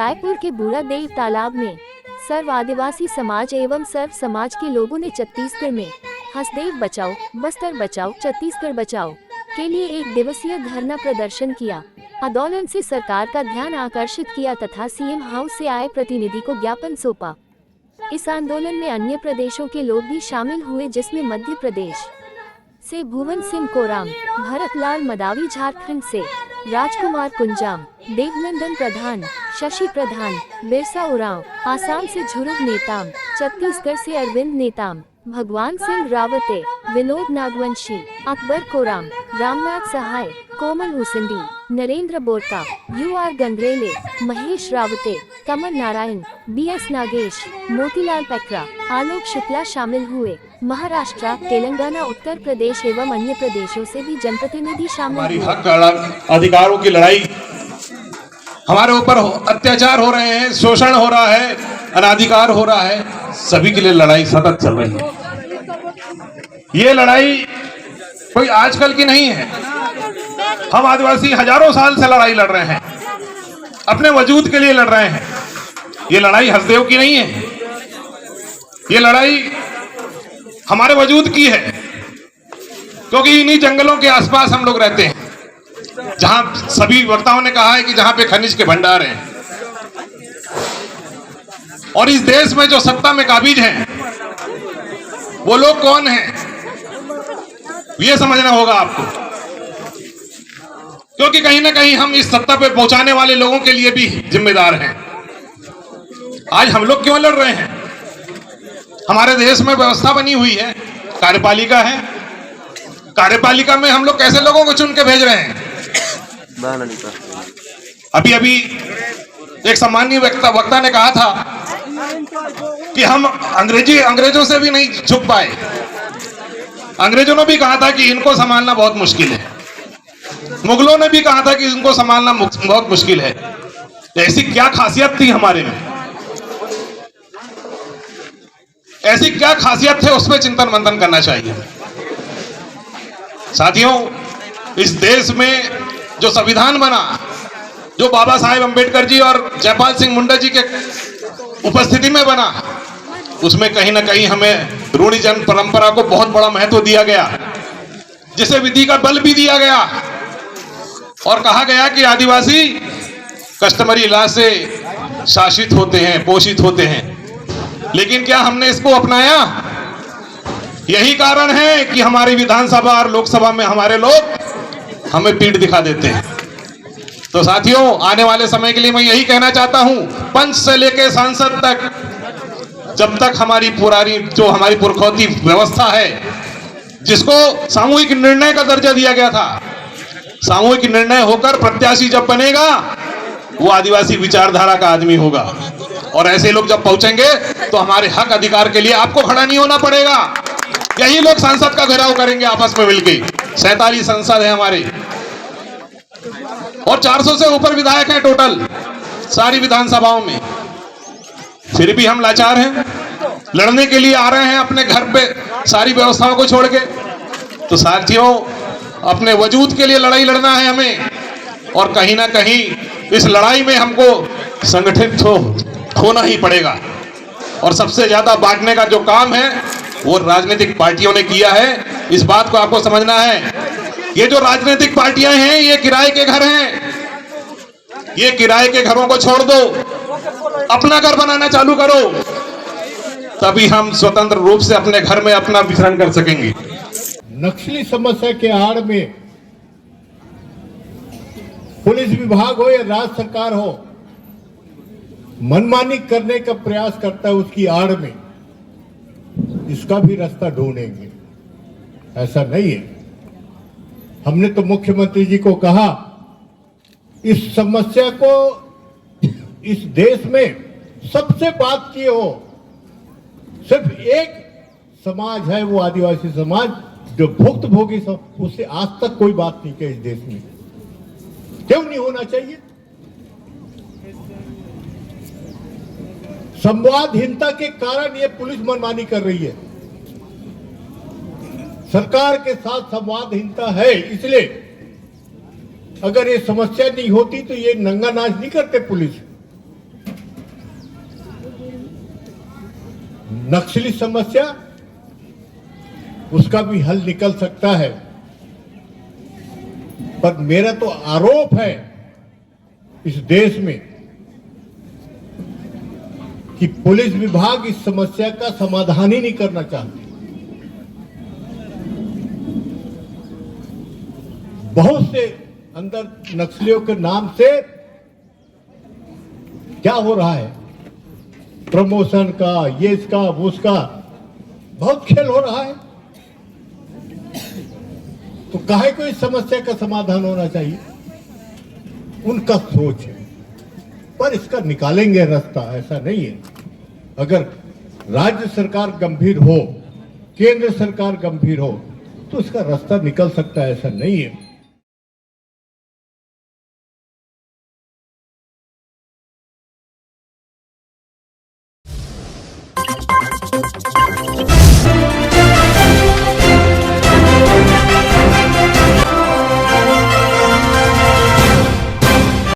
रायपुर के बूढ़ादेव तालाब में सर्व आदिवासी समाज एवं सर्व समाज के लोगों ने छत्तीसगढ़ में हसदेव बचाओ बस्तर बचाओ छत्तीसगढ़ बचाओ के लिए एक दिवसीय धरना प्रदर्शन किया। आंदोलन से सरकार का ध्यान आकर्षित किया तथा सीएम हाउस से आए प्रतिनिधि को ज्ञापन सौंपा। इस आंदोलन में अन्य प्रदेशों के लोग भी शामिल हुए, जिसमें मध्य प्रदेश से भुवन सिंह कोराम, भरतलाल मदावी, झारखंड से राजकुमार कुंजाम, देवनंदन प्रधान, शशि प्रधान, बिरसा उरांव, आसाम से झुरुग नेताम, छत्तीसगढ़ से अरविंद नेताम, भगवान सिंह रावते, विनोद नागवंशी, अकबर कोराम, रामनाथ सहाय, कोमल हुसंडी, नरेंद्र बोरका, UR गंगरेले, महेश रावते, कमल नारायण, BS नागेश, मोतीलाल पेकरा, आलोक शुक्ला शामिल हुए। महाराष्ट्र, तेलंगाना, उत्तर प्रदेश एवं अन्य प्रदेशों से भी जनप्रतिनिधि शामिल हुए। हमारी हक अधिकारों की लड़ाई, हमारे ऊपर अत्याचार हो रहे हैं, शोषण हो रहा है, अनाधिकार हो रहा है, सभी के लिए लड़ाई सतत चल रही है। ये लड़ाई कोई आजकल की नहीं है। हम आदिवासी हजारों साल से लड़ाई लड़ रहे हैं, अपने वजूद के लिए लड़ रहे हैं। ये लड़ाई हसदेव की नहीं है, ये लड़ाई हमारे वजूद की है, क्योंकि इन्हीं जंगलों के आसपास हम लोग रहते हैं, जहां सभी वक्ताओं ने कहा है कि जहां पे खनिज के भंडार हैं। और इस देश में जो सत्ता में काबिज हैं, वो लोग कौन हैं, ये समझना होगा आपको, क्योंकि कहीं ना कहीं हम इस सत्ता पे पहुंचाने वाले लोगों के लिए भी जिम्मेदार हैं। आज हम लोग क्यों लड़ रहे हैं? हमारे देश में व्यवस्था बनी हुई है, कार्यपालिका है। कार्यपालिका में हम लोग कैसे लोगों को चुन के भेज रहे हैं? अभी अभी एक सम्मानीय वक्ता ने कहा था कि हम अंग्रेजों से भी नहीं झुक पाए। अंग्रेजों ने भी कहा था कि इनको संभालना बहुत मुश्किल है, मुगलों ने भी कहा था कि इनको संभालना बहुत मुश्किल है। ऐसी क्या खासियत थी हमारे में, ऐसी क्या खासियत है, उस पर चिंतन मंथन करना चाहिए। साथियों, इस देश में जो संविधान बना, जो बाबा साहेब अंबेडकर जी और जयपाल सिंह मुंडा जी के उपस्थिति में बना, उसमें कहीं ना कहीं हमें रूढ़ी जन परंपरा को बहुत बड़ा महत्व दिया गया, जिसे विधि का बल भी दिया गया और कहा गया कि आदिवासी कस्टमरी लॉ से शासित होते हैं, पोषित होते हैं। लेकिन क्या हमने इसको अपनाया? यही कारण है कि हमारी विधानसभा और लोकसभा में हमारे लोग हमें पीठ दिखा देते हैं। तो साथियों, आने वाले समय के लिए मैं यही कहना चाहता हूं, पंच से लेकर सांसद तक, जब तक हमारी हमारी पुरखौती व्यवस्था है, जिसको सामूहिक निर्णय का दर्जा दिया गया था, सामूहिक निर्णय होकर प्रत्याशी जब बनेगा, वो आदिवासी विचारधारा का आदमी होगा। और ऐसे लोग जब पहुंचेंगे तो हमारे हक अधिकार के लिए आपको खड़ा नहीं होना पड़ेगा। यही लोग संसद का घेराव करेंगे आपस में मिलकर। 47 संसद है हमारे और 400 से ऊपर विधायक हैं टोटल सारी विधानसभाओं में। फिर भी हम लाचार हैं, लड़ने के लिए आ रहे हैं अपने घर पे सारी व्यवस्थाओं को छोड़ के। तो साथियों, अपने वजूद के लिए लड़ाई लड़ना है हमें, और कहीं ना कहीं इस लड़ाई में हमको संगठित होना ही पड़ेगा। और सबसे ज्यादा बांटने का जो काम है वो राजनीतिक पार्टियों ने किया है। इस बात को आपको समझना है। ये जो राजनीतिक पार्टियां हैं, ये किराए के घर हैं। ये किराए के घरों को छोड़ दो, अपना घर बनाना चालू करो, तभी हम स्वतंत्र रूप से अपने घर में अपना विचरण कर सकेंगे। नक्सली समस्या के आड़ में पुलिस विभाग हो या राज्य सरकार हो, मनमानी करने का प्रयास करता है, उसकी आड़ में इसका भी रास्ता ढूंढेंगे। ऐसा नहीं है। हमने तो मुख्यमंत्री जी को कहा, इस समस्या को इस देश में सबसे बात किए हो, सिर्फ एक समाज है, वो आदिवासी समाज, जो भुक्तभोगी उससे आज तक कोई बात नहीं की इस देश में। क्यों नहीं होना चाहिए? संवादहीनता के कारण ये पुलिस मनमानी कर रही है। सरकार के साथ संवादहीनता है, इसलिए अगर ये समस्या नहीं होती तो ये नंगा नाच नहीं करते पुलिस। नक्सली समस्या, उसका भी हल निकल सकता है। पर मेरा तो आरोप है इस देश में कि पुलिस विभाग इस समस्या का समाधान ही नहीं करना चाहती। बहुत से अंदर नक्सलियों के नाम से क्या हो रहा है, प्रमोशन का, ये इसका, वो उसका बहुत खेल हो रहा है। तो काहे को इस समस्या का समाधान होना चाहिए, उनका सोच है। पर इसका निकालेंगे रास्ता, ऐसा नहीं है। अगर राज्य सरकार गंभीर हो, केंद्र सरकार गंभीर हो, तो इसका रास्ता निकल सकता है, ऐसा नहीं है।